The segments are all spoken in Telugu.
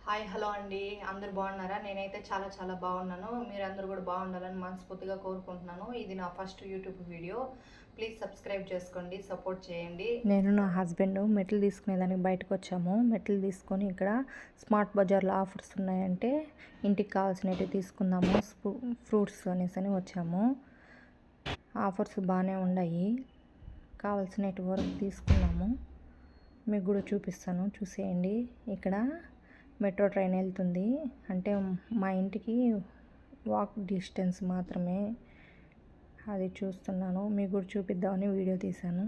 హాయ్ హలో అండి, అందరు బాగున్నారా? నేనైతే చాలా బాగున్నాను. మీరందరూ కూడా బాగుండాలని మనస్ఫూర్తిగా కోరుకుంటున్నాను. ఇది నా first YouTube video. Please subscribe చేసుకోండి, సపోర్ట్ చేయండి. నేను నా హస్బెండ్ మెట్లు తీసుకునేదానికి బయటకు వచ్చాము. మెట్లు తీసుకొని ఇక్కడ స్మార్ట్ బజార్లో ఆఫర్స్ ఉన్నాయంటే ఇంటికి కావాల్సినవి తీసుకుందాము ఫ్రూట్స్ అనేసి వచ్చాము. ఆఫర్స్ బాగానే ఉన్నాయి, కావాల్సినవి వరకు తీసుకున్నాము. మీకు కూడా చూపిస్తాను, చూసేయండి. ఇక్కడ మెట్రో ట్రైన్ వెళ్తుంది, అంటే మా ఇంటికి వాక్ డిస్టెన్స్ మాత్రమే. అది చూస్తున్నాను, మీకు కూడా చూపిద్దామని వీడియో తీశాను.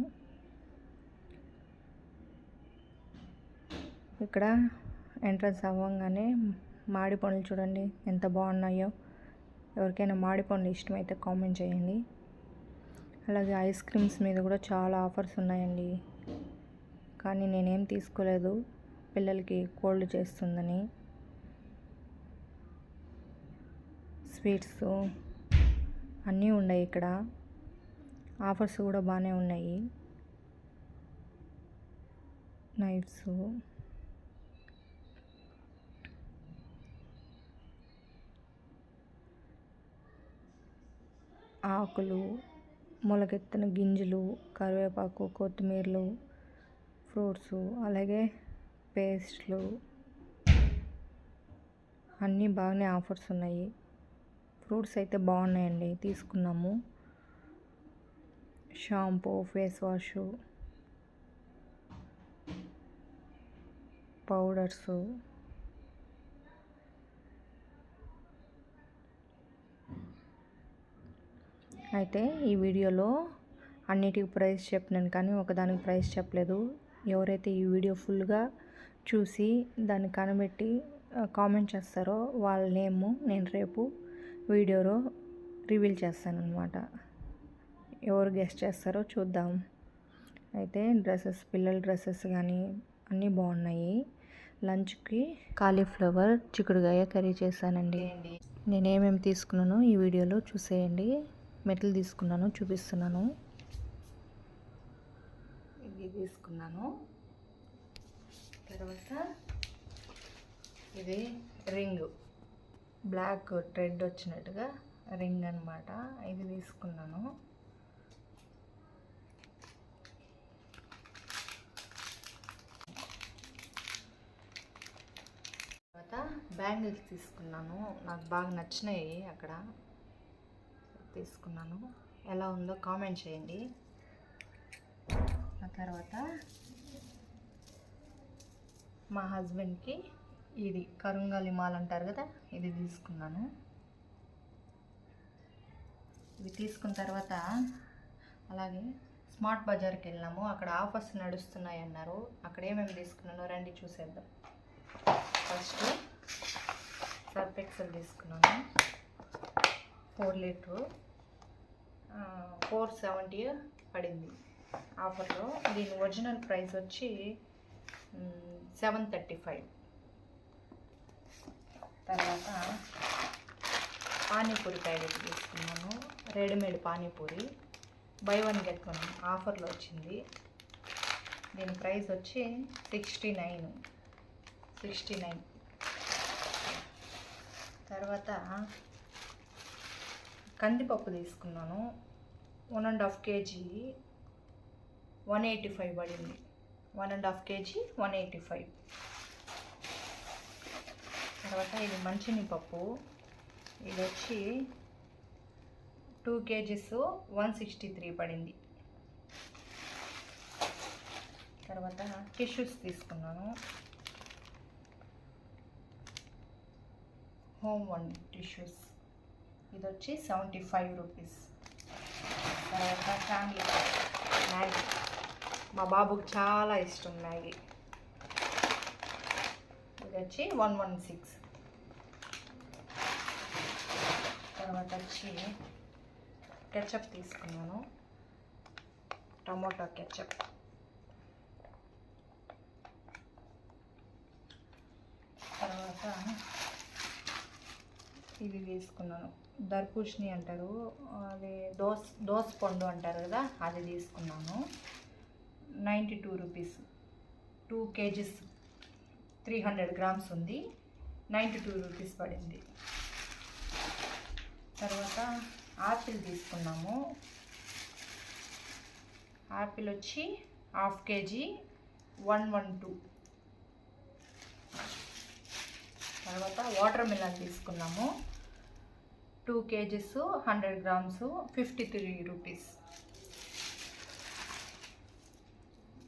ఇక్కడ ఎంట్రన్స్ అవ్వగానే మామిడి పండ్లు చూడండి ఎంత బాగున్నాయో. ఎవరికైనా మామిడి పండ్లు ఇష్టమైతే కామెంట్ చేయండి. అలాగే ఐస్ క్రీమ్స్ మీద కూడా చాలా ఆఫర్స్ ఉన్నాయండి, కానీ నేనేం తీసుకోలేదు, పిల్లలకి కోల్డ్ చేస్తుందని. స్వీట్స్ అన్నీ ఉన్నాయి ఇక్కడ, ఆఫర్స్ కూడా బాగానే ఉన్నాయి. నైఫ్స్, ఆకులు, మొలకెత్తిన గింజలు, కరివేపాకు, కొత్తిమీరలు, ఫ్రూట్స్, అలాగే పేస్ట్లు అన్నీ బాగానే ఆఫర్స్ ఉన్నాయి. ఫ్రూట్స్ అయితే బాగున్నాయండి, తీసుకున్నాము. షాంపూ, ఫేస్ వాష్, పౌడర్స్, అయితే ఈ వీడియోలో అన్నిటికి ప్రైస్ చెప్పినాను, కానీ ఒకదానికి ప్రైస్ చెప్పలేదు. ఎవరైతే ఈ వీడియో ఫుల్గా చూసి దాన్ని కనిపెట్టి కామెంట్ చేస్తారో వాళ్ళ నేము నేను రేపు వీడియోలో రివీల్ చేస్తాను అన్నమాట. ఎవరు గెస్ట్ చేస్తారో చూద్దాం. అయితే డ్రెస్సెస్, పిల్లల డ్రెస్సెస్ కానీ అన్నీ బాగున్నాయి. లంచ్కి కాలీఫ్లవర్, చిక్కుడుకాయ కర్రీ చేశానండి. నేనేమేమి తీసుకున్నానో ఈ వీడియోలో చూసేయండి. మెట్లు తీసుకున్నాను, చూపిస్తున్నాను. ఇది తీసుకున్నాను. తర్వాత ఇది రింగ్, బ్లాక్ థ్రెడ్ వచ్చినట్టుగా రింగ్ అన్నమాట, ఇది తీసుకున్నాను. తర్వాత బ్యాంగిల్స్ తీసుకున్నాను, నాకు బాగా నచ్చినాయి, అక్కడ తీసుకున్నాను. ఎలా ఉందో కామెంట్ చేయండి. ఆ తర్వాత మా హస్బెండ్కి ఇది కరుంగలి మాల్ అంటారు కదా, ఇది తీసుకున్నాను. ఇది తీసుకున్న తర్వాత అలాగే స్మార్ట్ బజార్కి వెళ్ళాము, అక్కడ ఆఫర్స్ నడుస్తున్నాయి అన్నారు. అక్కడ ఏమేమి తీసుకున్నానో రండి చూసేద్దాం. ఫస్ట్ సర్ఫ్ ఎక్సెల్ తీసుకున్నాను, 4 లీటరు, 470 పడింది ఆఫర్లో. దీని ఒరిజినల్ ప్రైస్ వచ్చి 735. తర్వాత పానీపూరి ప్యాకెట్ తీసుకున్నాను, రెడీమేడ్ పానీపూరి, బై 1 గెట్ 1 ఆఫర్లో వచ్చింది. దీని ప్రైస్ వచ్చి 69. తర్వాత కందిపప్పు తీసుకున్నాను, 1.5 kg 185 పడింది. 1.5 kg 185. తర్వాత ఇది మంచినీపప్పు, ఇది వచ్చి 2 kg 163 పడింది. తర్వాత టిష్యూస్ తీసుకున్నాను, హోమ్ 1 టిష్యూస్, ఇది వచ్చి 75 రూపీస్. తర్వాత ఫ్యామిలీ మ్యాగీ, మా బాబుకి చాలా ఇష్టం మ్యాగీ, ఇది వచ్చి 116. తర్వాత వచ్చి కెచప్ తీసుకున్నాను, టమోటా కెచప్. తర్వాత ఇది తీసుకున్నాను, దర్పూషణి అంటారు, అది దోస పండు అంటారు కదా, అది తీసుకున్నాను. 92 రూపీస్, 2 kg 300 grams ఉంది. 92 రూపీస్ పడింది. తర్వాత యాపిల్ తీసుకున్నాము. యాపిల్ వచ్చి 1/2 kg 112. తర్వాత వాటర్ మిలన్ తీసుకున్నాము. 2 kgs 100 grams 53 రూపీస్.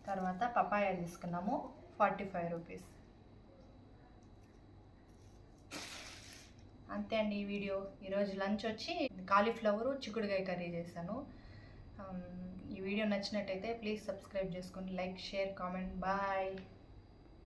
తర్వాత పపాయ తీసుకున్నాము 45 రూపీస్. అంతే అండి ఈ వీడియో. ఈరోజు లంచ్ వచ్చి కాలీఫ్లవరు చిక్కుడుకాయ కర్రీ చేశాను. ఈ వీడియో నచ్చినట్టయితే ప్లీజ్ సబ్స్క్రైబ్ చేసుకోండి. Like, share, comment. బాయ్.